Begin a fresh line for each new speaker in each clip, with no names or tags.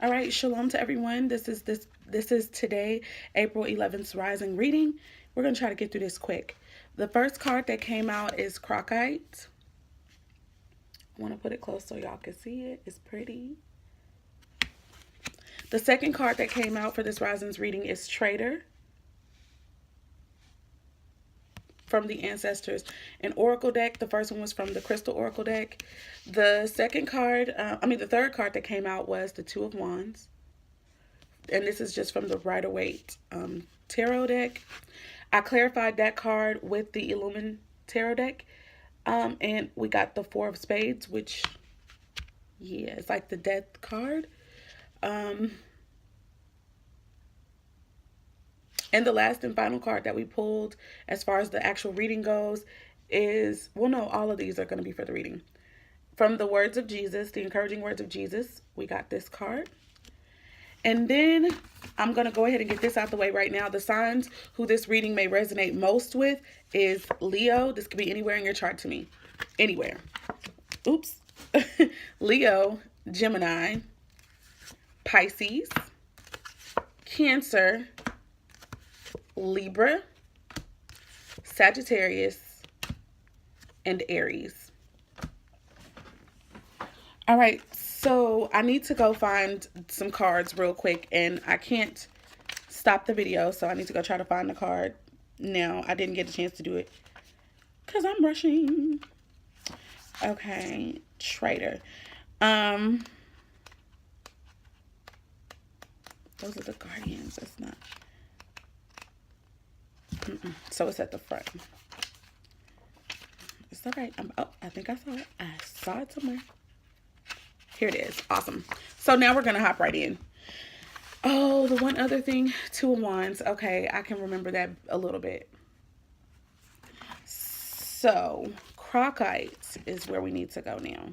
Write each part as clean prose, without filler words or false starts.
All right, shalom to everyone. This is today, April 11th rising reading. We're going to try to get through this quick. The first card that came out is Crockite. I want to put it close so y'all can see it. It's pretty. The second card that came out for this rising's reading is Trader from the Ancestors and Oracle deck. The first one was from the Crystal Oracle deck. The third card that came out was the Two of Wands. And this is just from the Rider-Waite Tarot deck. I clarified that card with the Illumin Tarot deck. And we got the Four of Spades, which, yeah, it's like the death card. And the last and final card that we pulled as far as the actual reading goes is, well, no, all of these are going to be for the reading. From the words of Jesus, the encouraging words of Jesus, we got this card. And then I'm going to go ahead and get this out the way right now. The signs who this reading may resonate most with is Leo. This could be anywhere in your chart to me. Anywhere. Oops. Leo, Gemini, Pisces, Cancer, Libra, Sagittarius, and Aries. All right, so I need to go find some cards real quick, and I can't stop the video, so I need to go try to find the card now. I didn't get a chance to do it because I'm rushing. Okay, Trader. Those are the Guardians. That's not. So it's at the front. It's all right. I think I saw it. I saw it somewhere. Here it is. Awesome. So now we're going to hop right in. Oh, the one other thing, Two of Wands. Okay, I can remember that a little bit. So, Crockite is where we need to go now.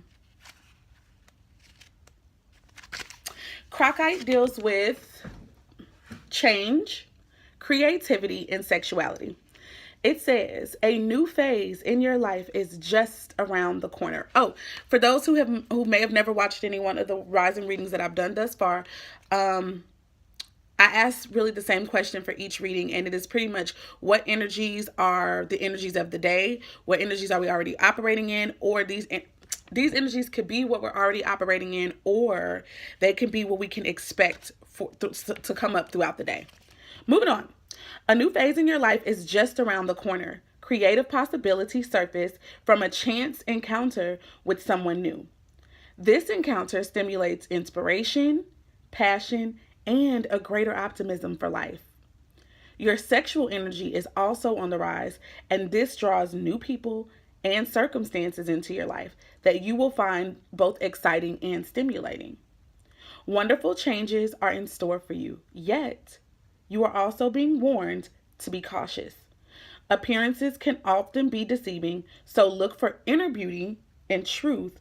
Crockite deals with change, creativity, and sexuality. It says a new phase in your life is just around the corner. Oh, for those who may have never watched any one of the rising readings that I've done thus far, I asked really the same question for each reading, and it is pretty much what energies are the energies of the day, what energies are we already operating in, or these energies could be what we're already operating in, or they can be what we can expect to come up throughout the day. Moving on. A new phase in your life is just around the corner. Creative possibilities surface from a chance encounter with someone new. This encounter stimulates inspiration, passion, and a greater optimism for life. Your sexual energy is also on the rise, and this draws new people and circumstances into your life that you will find both exciting and stimulating. Wonderful changes are in store for you, yet you are also being warned to be cautious. Appearances can often be deceiving, so look for inner beauty and truth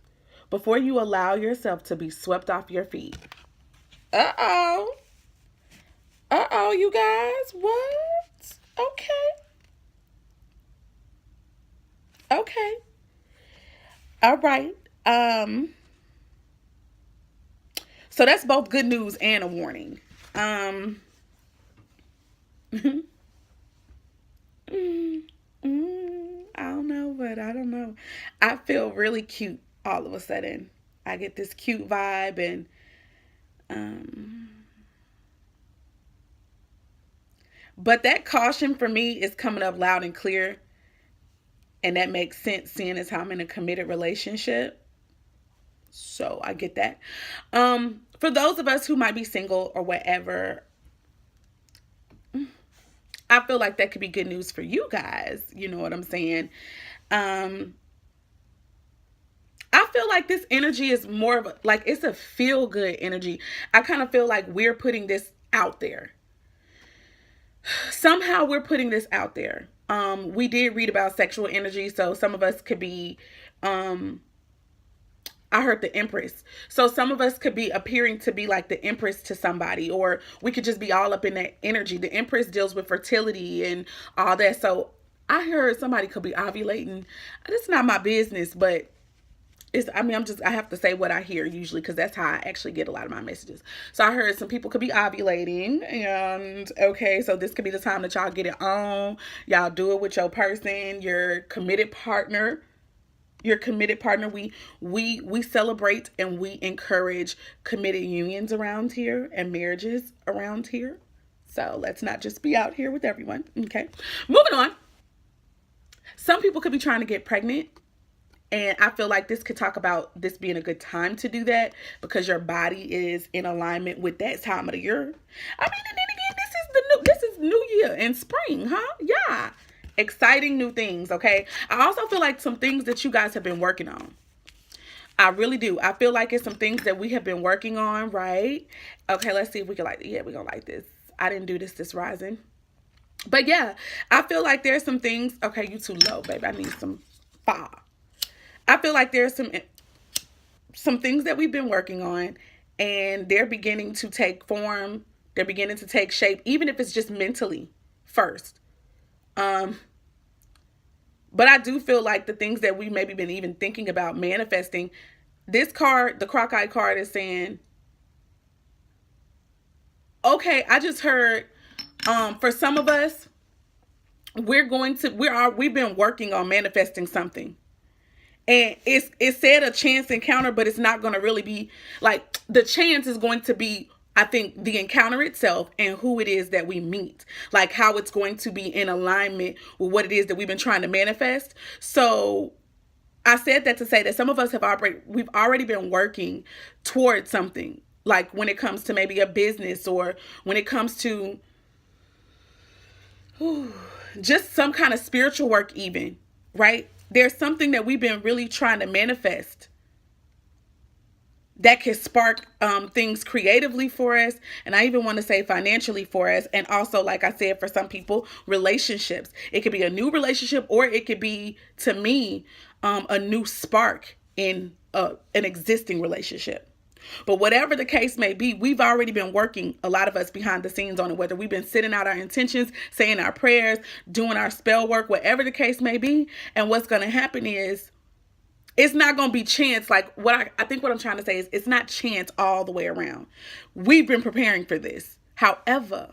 before you allow yourself to be swept off your feet. Uh-oh. Uh-oh, you guys. What? Okay. All right. So that's both good news and a warning. I don't know. I feel really cute all of a sudden. I get this cute vibe, and but that caution for me is coming up loud and clear, and that makes sense seeing as how I'm in a committed relationship. So I get that. For those of us who might be single or whatever, I feel like that could be good news for you guys. You know what I'm saying? I feel like this energy is more of it's a feel good energy. I kind of feel like we're putting this out there. Somehow we're putting this out there. We did read about sexual energy. So some of us could be, I heard the Empress. So some of us could be appearing to be like the Empress to somebody, or we could just be all up in that energy. The Empress deals with fertility and all that. So I heard somebody could be ovulating. It's not my business, but I have to say what I hear usually because that's how I actually get a lot of my messages. So I heard some people could be ovulating, and okay, so this could be the time that y'all get it on. Y'all do it with your person, your committed partner. Your committed partner. We celebrate and we encourage committed unions around here and marriages around here. So let's not just be out here with everyone. Okay. Moving on. Some people could be trying to get pregnant. And I feel like this could talk about this being a good time to do that because your body is in alignment with that time of the year. I mean, and then again, this is New Year and spring, huh? Yeah. Exciting new things, okay? I also feel like some things that you guys have been working on. I really do. I feel like it's some things that we have been working on, right? Okay, let's see if we can like, yeah, we're gonna like this. I didn't do this rising. But yeah, I feel like there's some things. Okay, you too low, baby. I need some fire. I feel like there's some things that we've been working on and they're beginning to take form. They're beginning to take shape, even if it's just mentally first. But I do feel like the things that we maybe been even thinking about manifesting, this card, the Crockeye card, is saying, okay, I just heard, for some of us, we've been working on manifesting something. And it said a chance encounter, but it's not going to really be like the chance is going to be, I think, the encounter itself and who it is that we meet, like how it's going to be in alignment with what it is that we've been trying to manifest. So I said that to say that some of us we've already been working towards something, like when it comes to maybe a business or when it comes to just some kind of spiritual work even, right? There's something that we've been really trying to manifest that can spark things creatively for us. And I even want to say financially for us. And also, like I said, for some people, relationships. It could be a new relationship or it could be, to me, a new spark in an existing relationship. But whatever the case may be, we've already been working, a lot of us behind the scenes on it, whether we've been sitting out our intentions, saying our prayers, doing our spell work, whatever the case may be. And what's going to happen is it's not going to be chance. Like I think what I'm trying to say is it's not chance all the way around. We've been preparing for this. However,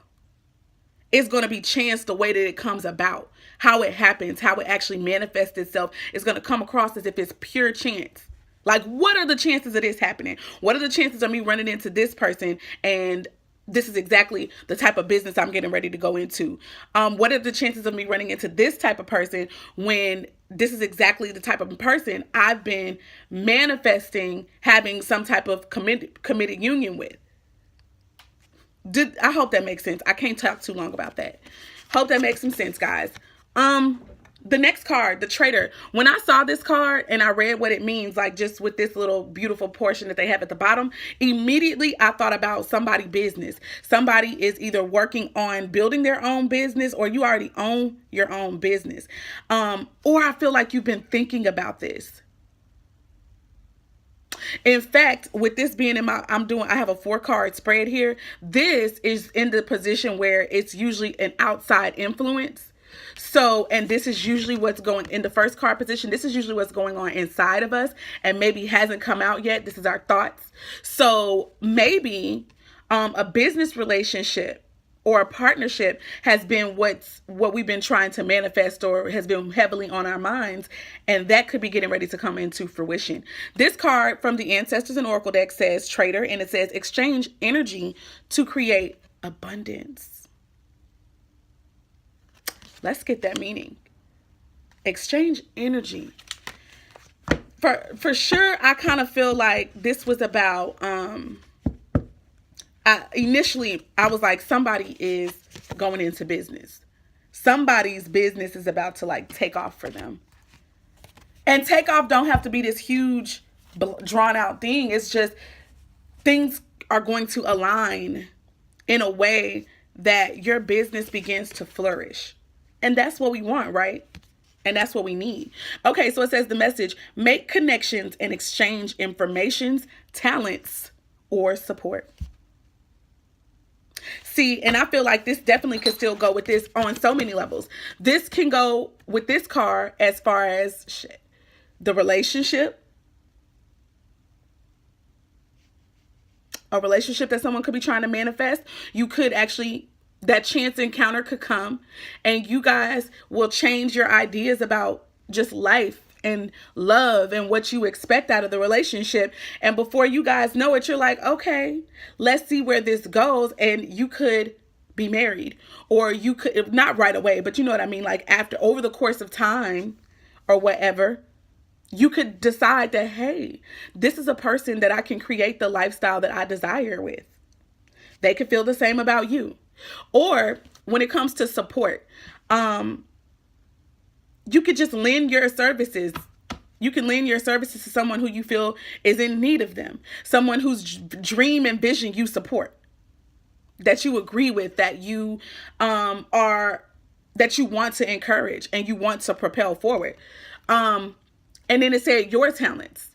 it's going to be chance the way that it comes about, how it happens, how it actually manifests itself. It's going to come across as if it's pure chance. Like, what are the chances of this happening? What are the chances of me running into this person and this is exactly the type of business I'm getting ready to go into? What are the chances of me running into this type of person when this is exactly the type of person I've been manifesting having some type of committed union with? I hope that makes sense. I can't talk too long about that. Hope that makes some sense, guys. The next card, the Traitor. When I saw this card and I read what it means, like just with this little beautiful portion that they have at the bottom, immediately I thought about somebody's business. Somebody is either working on building their own business or you already own your own business. Or I feel like you've been thinking about this. In fact, with this being I have a 4-card spread here. This is in the position where it's usually an outside influence. So, and this is usually what's going in the first card position. This is usually what's going on inside of us and maybe hasn't come out yet. This is our thoughts. So maybe a business relationship or a partnership has been what we've been trying to manifest or has been heavily on our minds. And that could be getting ready to come into fruition. This card from the Ancestors and Oracle deck says Traitor, and it says exchange energy to create abundance. Let's get that meaning. Exchange energy. For sure, I kind of feel like this was about, initially, I was like, somebody is going into business. Somebody's business is about to like take off for them. And take off don't have to be this huge, drawn out thing. It's just things are going to align in a way that your business begins to flourish. And that's what we want, right? And that's what we need. Okay, so it says the message, make connections and exchange informations, talents, or support. See, and I feel like this definitely could still go with this on so many levels. This can go with this card as far as the relationship. a relationship that someone could be trying to manifest. You could actually, that chance encounter could come, and you guys will change your ideas about just life and love and what you expect out of the relationship. And before you guys know it, you're like, okay, let's see where this goes. And you could be married, or you could, not right away, but you know what I mean? Like after, over the course of time or whatever, you could decide that, hey, this is a person that I can create the lifestyle that I desire with. They could feel the same about you. Or when it comes to support, you could just lend your services. You can lend your services to someone who you feel is in need of them. Someone whose dream and vision you support, that you agree with, that you that you want to encourage and you want to propel forward. And then it said your talents.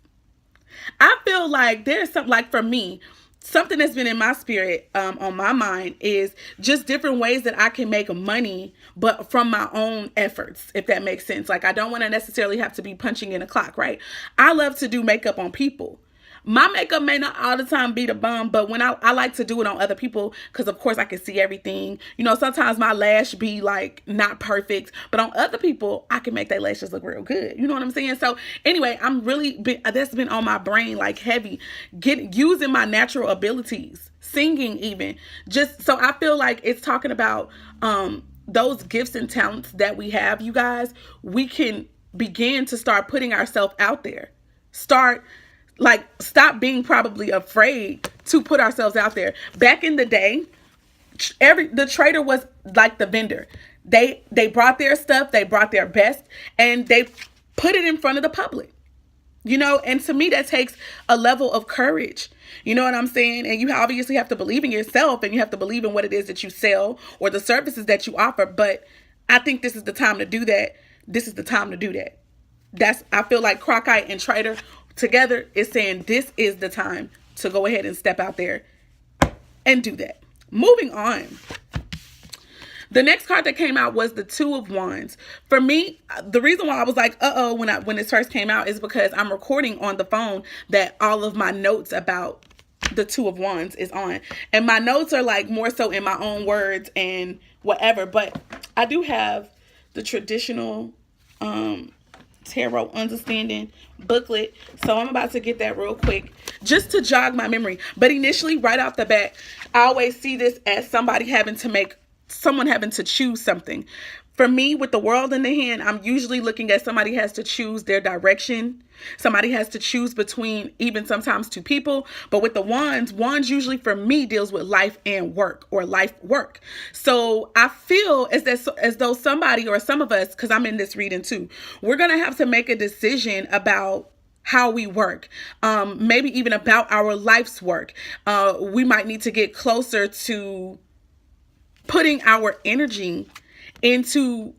I feel like there's something, like for me, something that's been in my spirit, on my mind, is just different ways that I can make money, but from my own efforts, if that makes sense. Like, I don't want to necessarily have to be punching in a clock, right? I love to do makeup on people. My makeup may not all the time be the bomb, but when I like to do it on other people, because of course I can see everything. You know, sometimes my lash be like not perfect, but on other people, I can make their lashes look real good. You know what I'm saying? So anyway, that's been on my brain like heavy, using my natural abilities, singing even. Just so I feel like it's talking about those gifts and talents that we have, you guys. We can begin to start putting ourselves out there. Stop being probably afraid to put ourselves out there. Back in the day, the trader was like the vendor. They brought their stuff, they brought their best, and they put it in front of the public. You know, and to me, that takes a level of courage. You know what I'm saying? And you obviously have to believe in yourself, and you have to believe in what it is that you sell or the services that you offer. But I think this is the time to do that. This is the time to do that. I feel like Crockite and Trader together is saying this is the time to go ahead and step out there and do that. Moving on. The next card that came out was the Two of Wands. For me, the reason why I was like, uh-oh, when this first came out is because I'm recording on the phone that all of my notes about the Two of Wands is on. And my notes are like more so in my own words and whatever. But I do have the traditional tarot understanding booklet, so I'm about to get that real quick just to jog my memory. But initially, right off the bat, I always see this as someone having to choose something. For me, with the world in the hand, I'm usually looking at somebody has to choose their direction. Somebody has to choose between even sometimes two people. But with the wands usually for me deals with life and work, or life work. So I feel as though somebody, or some of us, because I'm in this reading too, we're going to have to make a decision about how we work, maybe even about our life's work. We might need to get closer to putting our energy into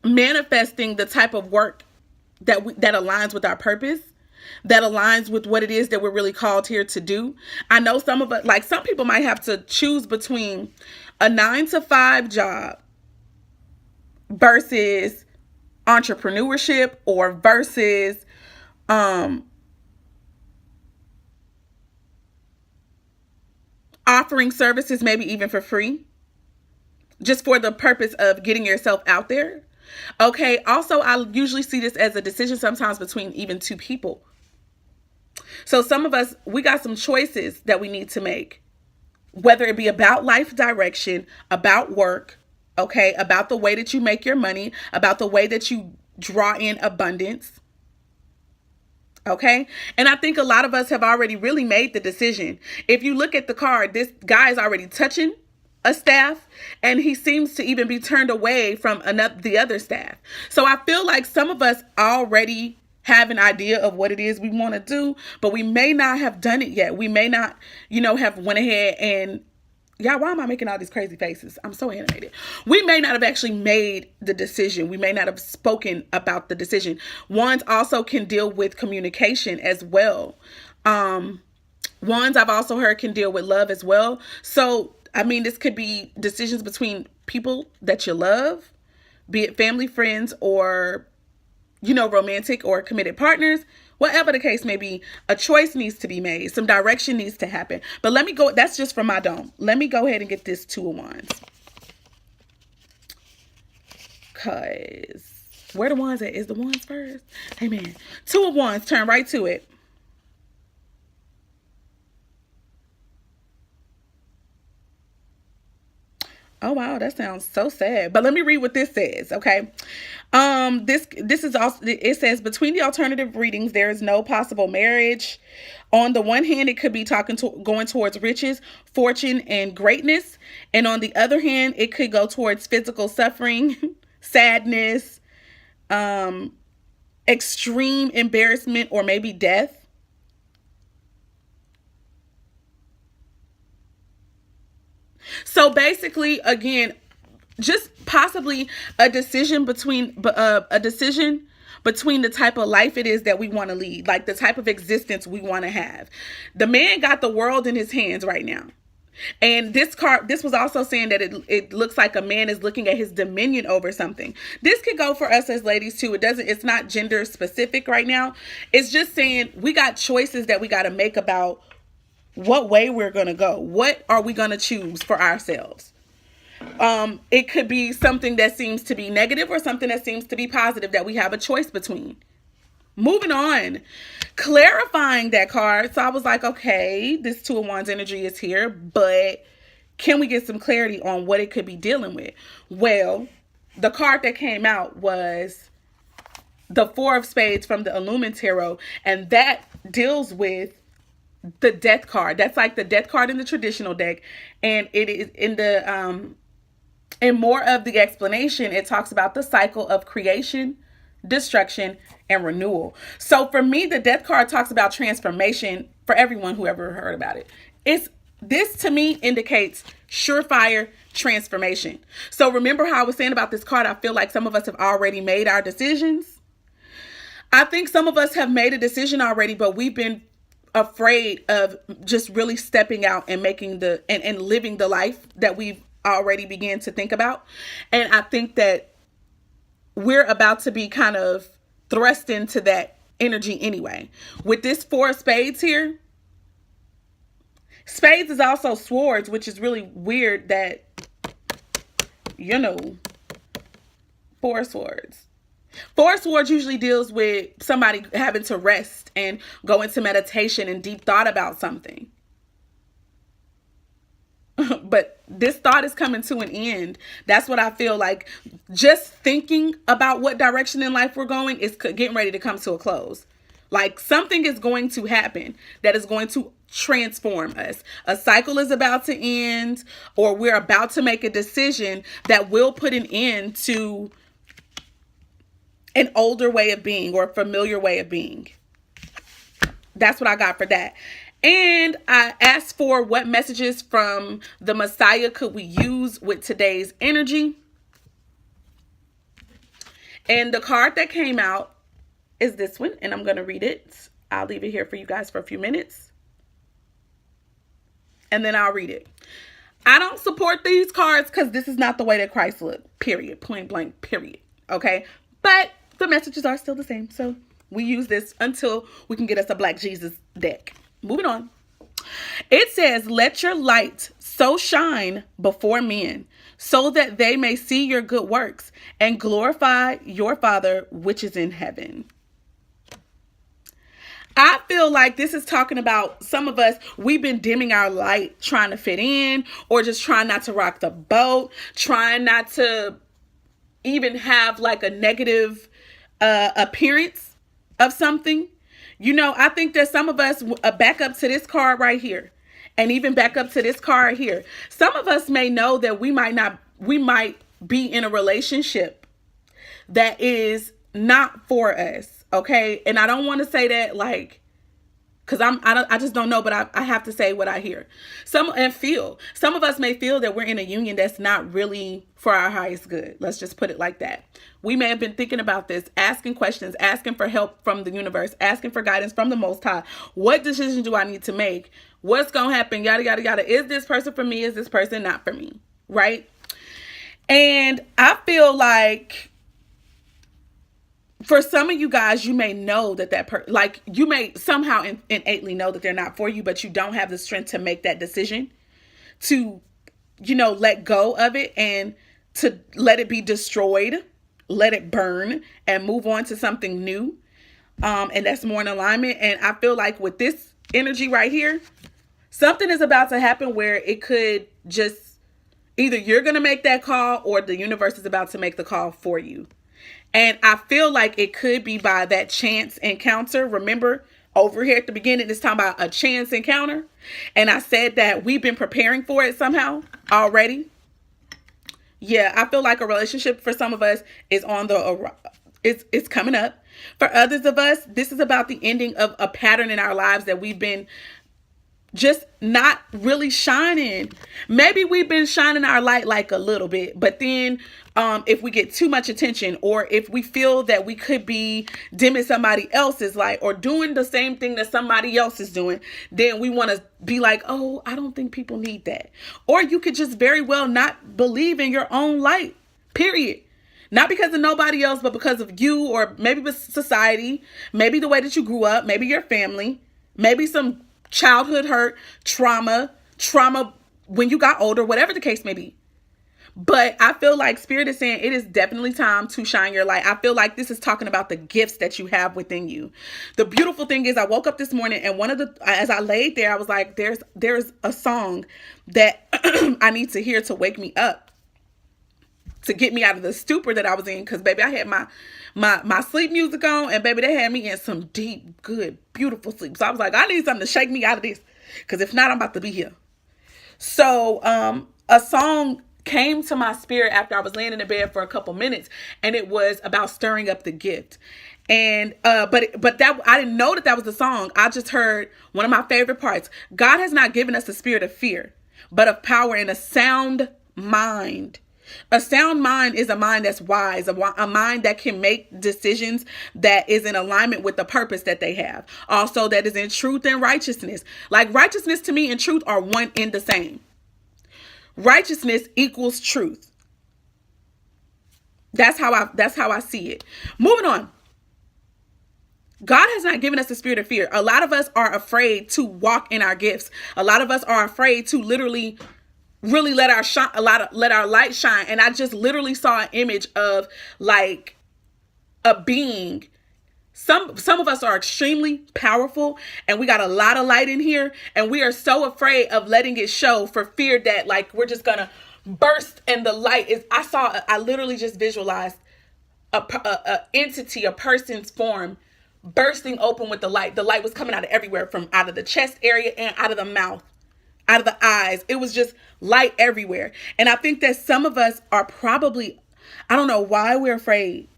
manifesting the type of work that aligns with our purpose, that aligns with what it is that we're really called here to do. I know some of us, like some people might have to choose between a 9-to-5 job versus entrepreneurship, or versus offering services, maybe even for free, just for the purpose of getting yourself out there. Okay. Also, I usually see this as a decision sometimes between even two people. So some of us, we got some choices that we need to make, whether it be about life direction, about work, okay, about the way that you make your money, about the way that you draw in abundance. Okay. And I think a lot of us have already really made the decision. If you look at the card, this guy is already touching a staff, and he seems to even be turned away from the other staff. So I feel like some of us already have an idea of what it is we want to do, but we may not have done it yet. We may not, have went ahead and, why am I making all these crazy faces? I'm so animated. We may not have actually made the decision. We may not have spoken about the decision. Wands also can deal with communication as well. Wands, I've also heard, can deal with love as well. So I mean, this could be decisions between people that you love, be it family, friends, or, romantic or committed partners, Whatever the case may be, a choice needs to be made. Some direction needs to happen. But let me go. That's just from my dome. Let me go ahead and get this Two of Wands. Because where the wands at? Is the wands first? Amen. Two of Wands. Turn right to it. Oh wow, that sounds so sad. But let me read what this says, okay? This is also, it says, between the alternative readings, there is no possible marriage. On the one hand, it could be going towards riches, fortune, and greatness. And on the other hand, it could go towards physical suffering, sadness, extreme embarrassment, or maybe death. So basically, again, just possibly a decision between the type of life it is that we want to lead, like the type of existence we want to have. The man got the world in his hands right now. And this was also saying that it looks like a man is looking at his dominion over something. This could go for us as ladies too. It's not gender specific right now. It's just saying we got choices that we got to make about what way we're going to go. What are we going to choose for ourselves? It could be something that seems to be negative or something that seems to be positive that we have a choice between. Moving on, clarifying that card. So I was like, okay, this Two of Wands energy is here, but can we get some clarity on what it could be dealing with? Well, the card that came out was the Four of Spades from the Illumin Tarot, and that deals with the Death card. That's like the Death card in the traditional deck, and it is in the and more of the explanation, it talks about the cycle of creation, destruction, and renewal. So for me, the Death card talks about transformation for everyone who ever heard about it. This to me indicates surefire transformation. So remember how I was saying about this card, I feel like some of us have already made our decisions. I think some of us have made a decision already, but we've been afraid of just really stepping out and making and living the life that we've already began to think about. And I think that we're about to be kind of thrust into that energy anyway. With this Four of Spades here, spades is also swords, which is really weird that, Four Swords. Four Swords usually deals with somebody having to rest and go into meditation and deep thought about something. But this thought is coming to an end. That's what I feel like. Just thinking about what direction in life we're going is getting ready to come to a close. Like something is going to happen that is going to transform us. A cycle is about to end, or we're about to make a decision that will put an end to an older way of being or a familiar way of being. That's what I got for that. And I asked for what messages from the Messiah could we use with today's energy. And the card that came out is this one, and I'm going to read it. I'll leave it here for you guys for a few minutes, and then I'll read it. I don't support these cards because this is not the way that Christ looked, period, point blank, period. Okay, but the messages are still the same, so we use this until we can get us a Black Jesus deck. Moving on. It says, let your light so shine before men, so that they may see your good works and glorify your Father which is in heaven. I feel like this is talking about some of us, we've been dimming our light, trying to fit in, or just trying not to rock the boat, trying not to even have like a negative appearance of something. I think that some of us, back up to this card right here, and even back up to this card here, some of us may know that we might be in a relationship that is not for us, okay? And I don't want to say that like, because I just don't know, but I have to say what I hear. Some of us may feel that we're in a union that's not really for our highest good. Let's just put it like that. We may have been thinking about this, asking questions, asking for help from the universe, asking for guidance from the Most High. What decision do I need to make? What's going to happen? Yada, yada, yada. Is this person for me? Is this person not for me? Right? And I feel like for some of you guys, you may know that like you may somehow innately know that they're not for you, but you don't have the strength to make that decision to, let go of it and to let it be destroyed, let it burn, and move on to something new. And that's more in alignment. And I feel like with this energy right here, something is about to happen where it could just either you're going to make that call or the universe is about to make the call for you. And I feel like it could be by that chance encounter. Remember, over here at the beginning, it's talking about a chance encounter. And I said that we've been preparing for it somehow already. Yeah, I feel like a relationship for some of us is it's coming up. For others of us, this is about the ending of a pattern in our lives that we've been just not really shining. Maybe we've been shining our light like a little bit, but then if we get too much attention, or if we feel that we could be dimming somebody else's light or doing the same thing that somebody else is doing, then we want to be like, oh, I don't think people need that. Or you could just very well not believe in your own light, period. Not because of nobody else, but because of you, or maybe with society, maybe the way that you grew up, maybe your family, maybe some childhood hurt, trauma when you got older, whatever the case may be. But I feel like Spirit is saying it is definitely time to shine your light. I feel like this is talking about the gifts that you have within you. The beautiful thing is I woke up this morning and as I laid there, I was like, there's a song that I need to hear to wake me up, to get me out of the stupor that I was in. Cause baby, I had my sleep music on, and baby, they had me in some deep, good, beautiful sleep. So I was like, I need something to shake me out of this. Cause if not, I'm about to be here. So, a song came to my spirit after I was laying in the bed for a couple minutes, and it was about stirring up the gift. And, but that, I didn't know that was the song. I just heard one of my favorite parts. God has not given us a spirit of fear, but of power and a sound mind. A sound mind is a mind that's wise, a mind that can make decisions that is in alignment with the purpose that they have. Also, that is in truth and righteousness. Like righteousness to me and truth are one and the same. Righteousness equals truth. That's how I see it. Moving on. God has not given us a spirit of fear. A lot of us are afraid to walk in our gifts. A lot of us are afraid to literally really let our light shine. And I just literally saw an image of like a being. Some of us are extremely powerful, and we got a lot of light in here, and we are so afraid of letting it show for fear that like we're just gonna burst, and the light is. I literally just visualized a entity, a person's form bursting open with the light. The light was coming out of everywhere, from out of the chest area and out of the mouth, out of the eyes. It was just light everywhere. And I think that some of us are probably, I don't know why we're afraid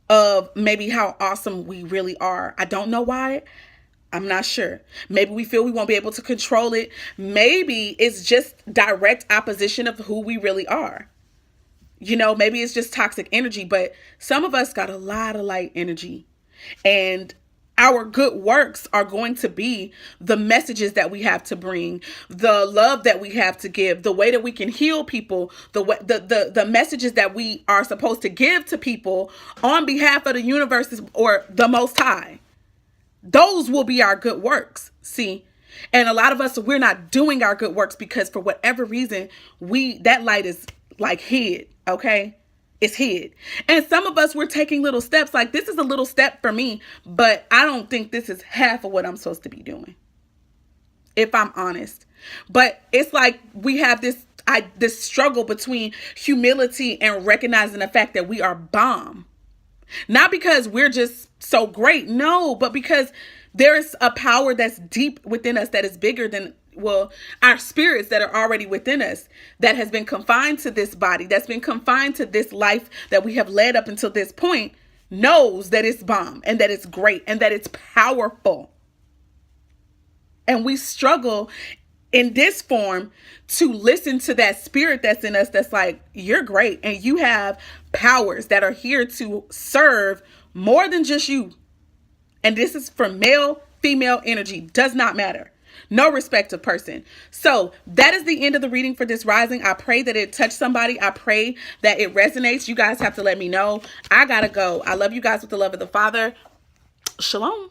of maybe how awesome we really are. I don't know why. I'm not sure. Maybe we feel we won't be able to control it. Maybe it's just direct opposition of who we really are. Maybe it's just toxic energy, but some of us got a lot of light energy, and our good works are going to be the messages that we have to bring, the love that we have to give, the way that we can heal people, the messages that we are supposed to give to people on behalf of the universe or the Most High. Those will be our good works. See? And a lot of us, we're not doing our good works because for whatever reason, that light is like hid. Okay. It's hid. And some of us, we're taking little steps. Like this is a little step for me, but I don't think this is half of what I'm supposed to be doing, if I'm honest. But it's like we have this struggle between humility and recognizing the fact that we are bomb. Not because we're just so great. No, but because there is a power that's deep within us that is bigger than our spirits that are already within us, that has been confined to this body, that's been confined to this life that we have led up until this point, knows that it's bomb and that it's great and that it's powerful. And we struggle in this form to listen to that spirit that's in us that's like, you're great and you have powers that are here to serve more than just you. And this is for male, female energy, does not matter. No respect of person. So that is the end of the reading for this rising. I pray that it touched somebody. I pray that it resonates. You guys have to let me know. I gotta go. I love you guys with the love of the Father. Shalom.